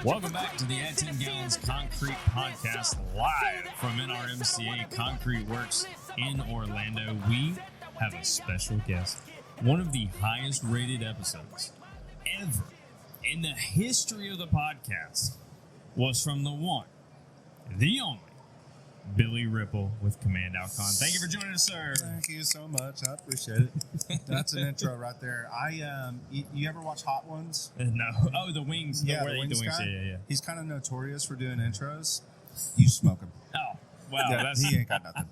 Welcome back to the At 10 Gallons Concrete Podcast, live from NRMCA ConcreteWorks in Orlando. We have a special guest, one of the highest rated episodes ever in the history of the podcast was from the one, the only, Billy Ripple with Command Alkon. Thank you for joining us, sir. Thank you so much. I appreciate it. That's an intro right there. You ever watch Hot Ones? No. Oh, the wings. Yeah, the wings guy. Yeah. He's kind of notorious for doing intros. You smoke him. Oh, wow. Yeah, he ain't got nothing.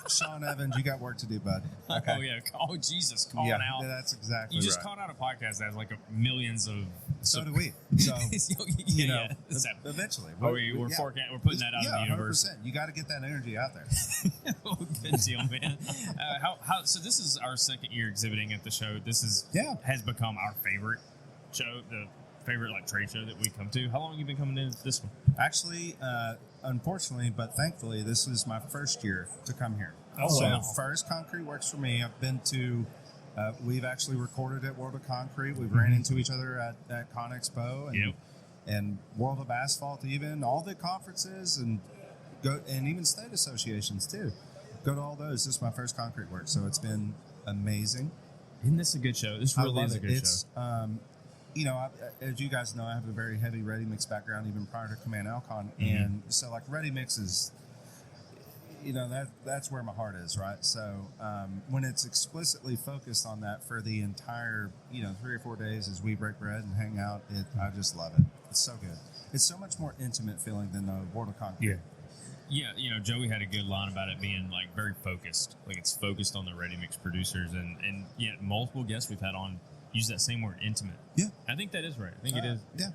Sean Evans, you got work to do, bud. Okay. Oh, yeah. Oh, Jesus. Calling out. Yeah, that's exactly You just right. called out a podcast that has like millions of... So do we. So, you know, eventually. We're putting that out in the universe. 100%. You got to get that energy out there. Good deal, man. So this is our second year exhibiting at the show. This has become our favorite show, the favorite trade show that we come to. How long have you been coming to this one? Actually, unfortunately, but thankfully, this is my first year to come here. Oh, so wow. First ConcreteWorks for me. I've been to, we've actually recorded at World of Concrete. We've ran into each other at Con Expo and World of Asphalt, even all the conferences and even state associations too. Go to all those. This is my first ConcreteWorks, so it's been amazing. Isn't this a good show? This really is a good show. As you guys know, I have a very heavy ready mix background even prior to Command Alkon, and so ready mix is, that's where my heart is, right? So when it's explicitly focused on that for the entire 3 or 4 days as we break bread and hang out, I just love it. It's so good. It's so much more intimate feeling than the World of Concrete. Yeah, Joey had a good line about it being very focused. It's focused on the ready mix producers, and yet multiple guests we've had on use that same word, intimate. Yeah. I think that is right. I think it is. Yeah.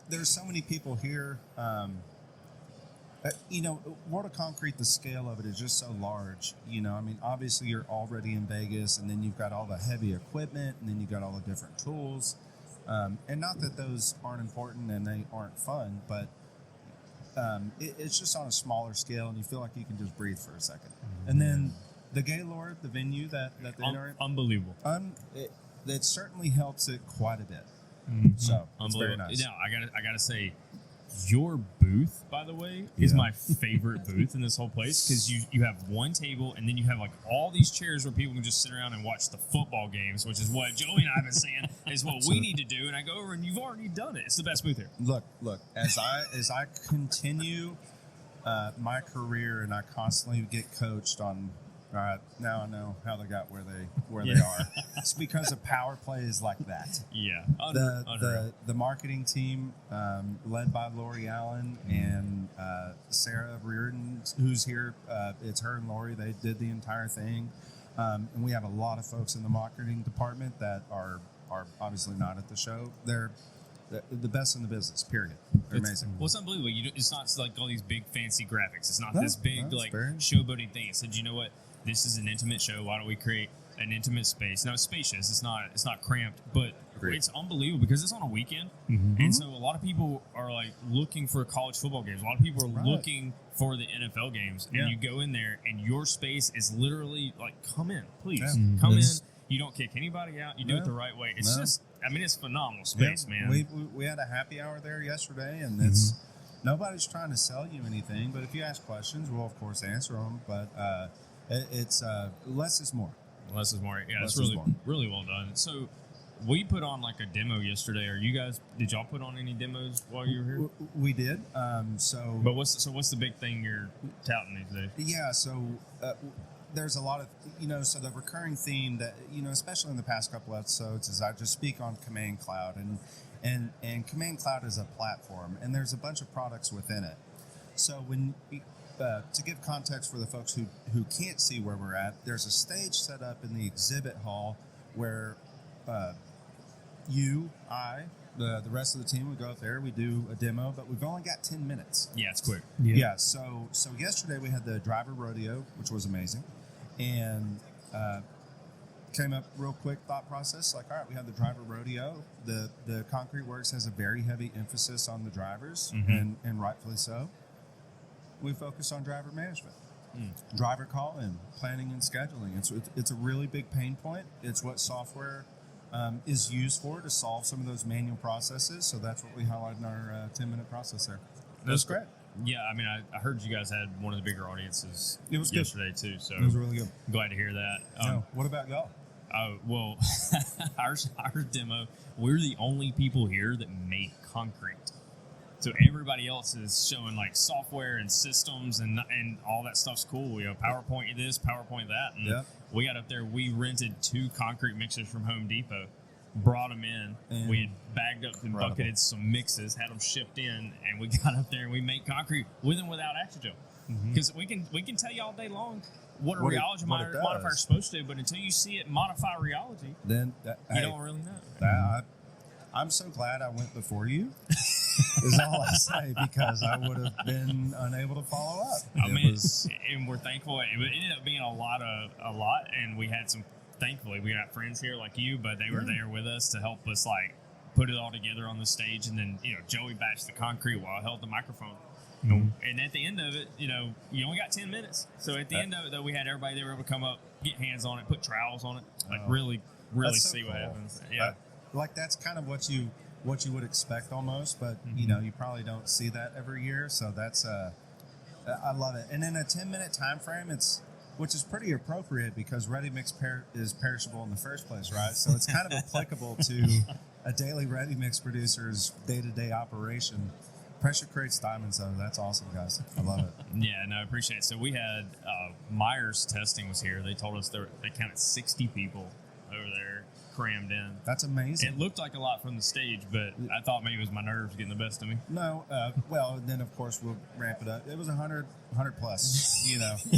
There's so many people here. World of Concrete, the scale of it is just so large. Obviously you're already in Vegas, and then you've got all the heavy equipment, and then you've got all the different tools. And not that those aren't important and they aren't fun, but it's just on a smaller scale, and you feel like you can just breathe for a second. And then the Gaylord, the venue that the unbelievable. It certainly helps it quite a bit. So it's very nice. Now I gotta say, your booth, by the way, is my favorite booth in this whole place, because you have one table, and then you have all these chairs where people can just sit around and watch the football games, which is what Joey and I have been saying is what we need to do. And I go over, and you've already done it. It's the best booth here. Look. As I continue my career, and I constantly get coached on. All right, now I know how they got where they are. It's because of power plays like that. Yeah. The marketing team, led by Lori Allen and Sarah Reardon, who's here. It's her and Lori. They did the entire thing. And we have a lot of folks in the marketing department that are obviously not at the show. They're the best in the business, period. They're amazing. Well, it's unbelievable. It's not all these big fancy graphics. It's not this big showboating thing. It said, you know what? This is an intimate show. Why don't we create an intimate space? Now, it's spacious. It's not cramped, but it's unbelievable because it's on a weekend. And so a lot of people are looking for college football games. A lot of people are looking for the NFL games. And you go in there, and your space is literally come in, please. Come in. You don't kick anybody out. You do it the right way. It's just, it's phenomenal space, man. We had a happy hour there yesterday, and it's nobody's trying to sell you anything, but if you ask questions, we'll, of course, answer them. But it's less is more. Less is more. Yeah, less it's really well done. So we put on a demo yesterday. Did y'all put on any demos while you were here? We did. But what's the big thing you're touting these days? Yeah. So there's a lot of so the recurring theme that especially in the past couple episodes is I just speak on Command Cloud, and Command Cloud is a platform, and there's a bunch of products within it. So when to give context for the folks who can't see where we're at, there's a stage set up in the exhibit hall where the rest of the team, we go up there, we do a demo, but we've only got 10 minutes. Yeah, it's quick. Yeah. So yesterday we had the driver rodeo, which was amazing, and came up real quick thought process. All right, we have the driver rodeo. The ConcreteWorks has a very heavy emphasis on the drivers, and rightfully so. We focus on driver management, driver call and planning and scheduling. It's a really big pain point. It's what software is used for to solve some of those manual processes. So that's what we highlighted in our 10-minute process there. That's great. Yeah, I mean, I heard you guys had one of the bigger audiences yesterday too. So it was really good. Glad to hear that. What about y'all? Well, our demo, we're the only people here that make concrete. So everybody else is showing like software and systems and all that stuff's cool. You know, PowerPoint this, PowerPoint that. And we got up there. We rented 2 concrete mixers from Home Depot, brought them in. And we had bagged up and bucketed some mixes, had them shipped in, and we got up there and we make concrete with and without Actigel. Because we can tell you all day long what a rheology modifier is supposed to do, but until you see it modify rheology, then you don't really know. I'm so glad I went before you. Is all I say, because I would have been unable to follow up. And we're thankful. It ended up being a lot, and we had some. Thankfully, we got friends here like you, but they were there with us to help us like put it all together on the stage. And then Joey batched the concrete while I held the microphone. And at the end of it, you only got 10 minutes. So at the end of it, though, we had everybody they were able to come up, get hands on it, put trowels on it, like really see what happens. Yeah. Like that's kind of what you would expect almost, but you probably don't see that every year. So that's I love it. And in a 10-minute time frame, which is pretty appropriate because ready mix is perishable in the first place, right? So it's kind of applicable to a daily ready mix producer's day-to-day operation. Pressure creates diamonds, though. That's awesome, guys. I love it. Yeah, no, I appreciate it. So we had Myers Testing was here. They told us they counted 60 people over there crammed in. That's amazing. It looked like a lot from the stage, but I thought maybe it was my nerves getting the best of me. No, well, then of course we'll ramp it up. It was 100 plus,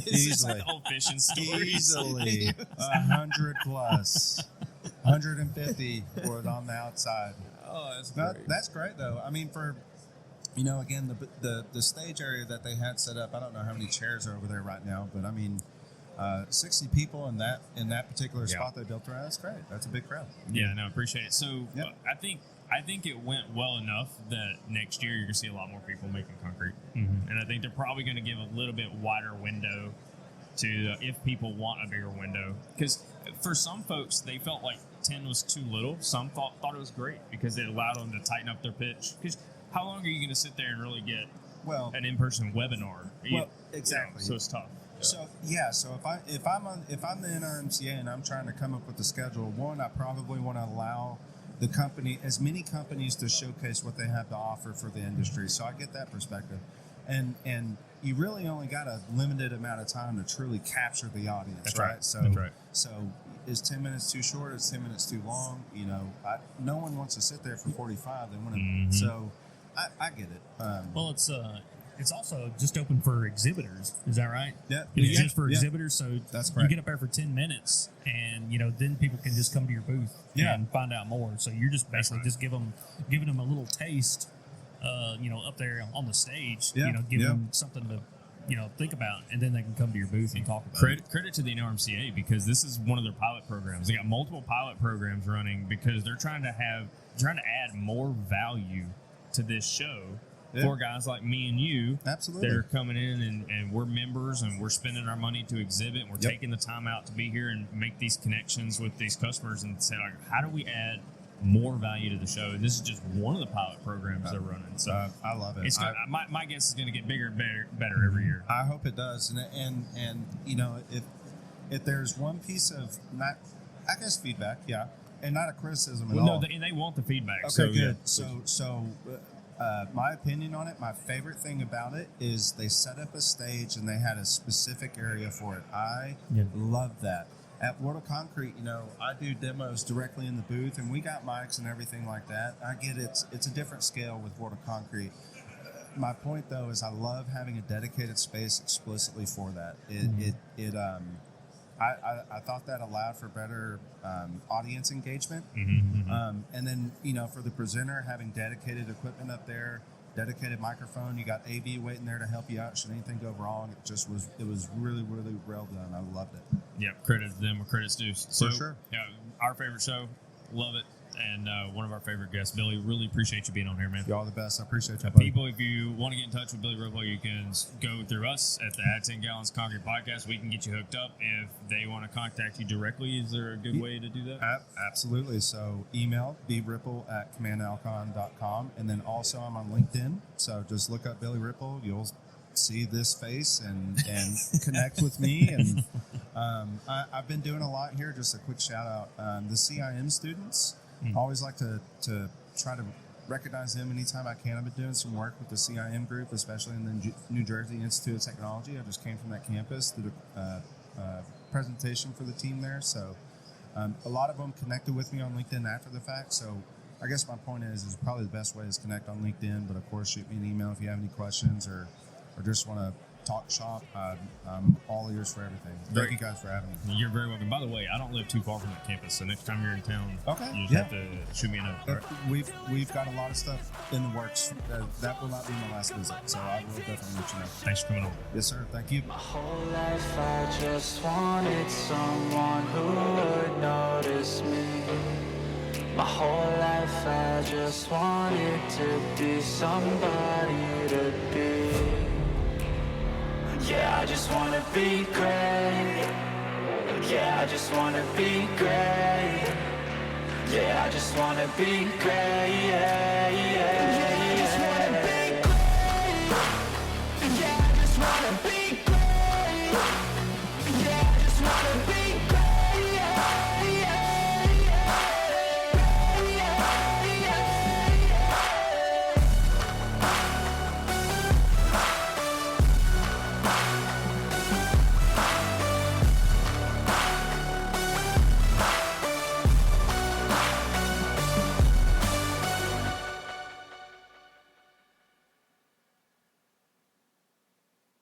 easily. Like the whole fishing story. Easily 100 plus, 150 were on the outside. Oh, that's great. That's great though. I mean, for again, the stage area that they had set up. I don't know how many chairs are over there right now, but I mean. 60 people in that particular spot they built around. That's great. That's a big crowd. Yeah, no, appreciate it. So I think it went well enough that next year you're gonna see a lot more people making concrete, and I think they're probably going to give a little bit wider window to if people want a bigger window. Because for some folks, they felt like 10 was too little. Some thought it was great because it allowed them to tighten up their pitch. Because how long are you going to sit there and really get an in-person webinar? Exactly. So it's tough. So if I'm the NRMCA and I'm trying to come up with the schedule, one, I probably want to allow as many companies to showcase what they have to offer for the industry. So I get that perspective, and you really only got a limited amount of time to truly capture the audience. That's right. right. So that's right. So is 10 minutes too short? Is 10 minutes too long? No one wants to sit there for 45. They want to. So I get it. Well, it's also just open for exhibitors. Is that right? Yeah. It's just for exhibitors. So that's you get up there for 10 minutes and, then people can just come to your booth and find out more. So you're just basically just giving them a little taste, up there on the stage, give them something to, think about, and then they can come to your booth and talk about it. Credit to the NRMCA because this is one of their pilot programs. They got multiple pilot programs running because they're trying to add more value to this show. For guys like me and you, absolutely, that are coming in and we're members and we're spending our money to exhibit. And we're taking the time out to be here and make these connections with these customers and say, like, how do we add more value to the show? And this is just one of the pilot programs they're running. So I love it. It's my guess is going to get bigger and better every year. I hope it does. And if there's one piece of feedback, and not a criticism at all. No, they want the feedback. Okay, so, good. So. My opinion on it, my favorite thing about it is they set up a stage and they had a specific area for it. I love that. At World of Concrete, I do demos directly in the booth, and we got mics and everything like that. I get it's a different scale with World of Concrete. My point, though, is I love having a dedicated space explicitly for that. I thought that allowed for better audience engagement. And then, for the presenter, having dedicated equipment up there, dedicated microphone, you got AV waiting there to help you out should anything go wrong. It was really, really well done. I loved it. Yeah, credit to them or credit's due. So, for sure. Yeah, our favorite show. Love it. and one of our favorite guests. Billy, really appreciate you being on here, man. Y'all the best. I appreciate you. People, if you want to get in touch with Billy Ripple, you can go through us at the Add 10 Gallons Concrete Podcast. We can get you hooked up. If they want to contact you directly, is there a good way to do that? Absolutely. So email bripple@commandalkon.com, and then also I'm on LinkedIn. So just look up Billy Ripple. You'll see this face and connect with me. And I've been doing a lot here. Just a quick shout out. The CIM students, I always like to try to recognize them anytime I can. I've been doing some work with the CIM group, especially in the New Jersey Institute of Technology. I just came from that campus, did a presentation for the team there. So a lot of them connected with me on LinkedIn after the fact. So I guess my point is probably the best way is connect on LinkedIn, but of course shoot me an email if you have any questions or just want to talk shop. I'm all ears for everything. Thank you guys for having me. You're very welcome. By the way, I don't live too far from that campus, so next time you're in town, you just have to shoot me a note. Right. We've got a lot of stuff in the works. That will not be my last visit, so I will definitely let you know. Thanks for coming on. Yes, sir. Thank you. My whole life I just wanted someone who would notice me. My whole life I just wanted to be somebody to be. Yeah, I just wanna be great. Yeah, I just wanna be great. Yeah, I just wanna be great. Yeah, yeah.